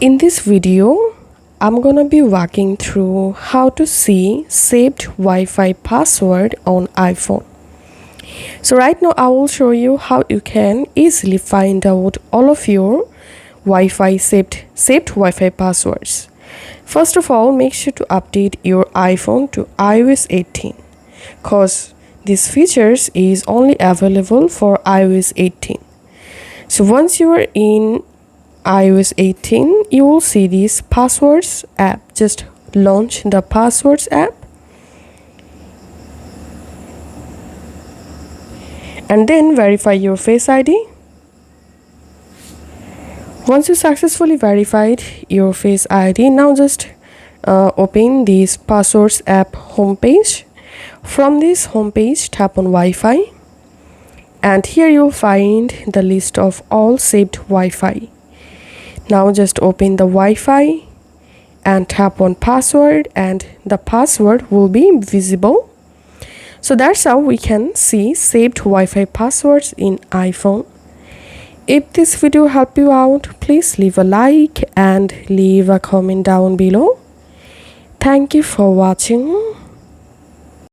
In this video, I'm gonna be walking through how to see saved Wi-Fi password on iPhone. So right now I will show you how you can easily find out all of your saved Wi-Fi passwords. First of all, make sure to update your iPhone to iOS 18 because these features is only available for iOS 18. So once you are in iOS 18, you will see this passwords app. Just launch the passwords app and then verify your Face ID. Once you successfully verified your Face ID, now just open this passwords app homepage. From this homepage, tap on Wi-Fi, and here you'll find the list of all saved Wi-Fi. Now just open the Wi-Fi and tap on password, and the password will be visible. So that's how we can see saved Wi-Fi passwords in iPhone. If this video helped you out, please leave a like and leave a comment down below. Thank you for watching.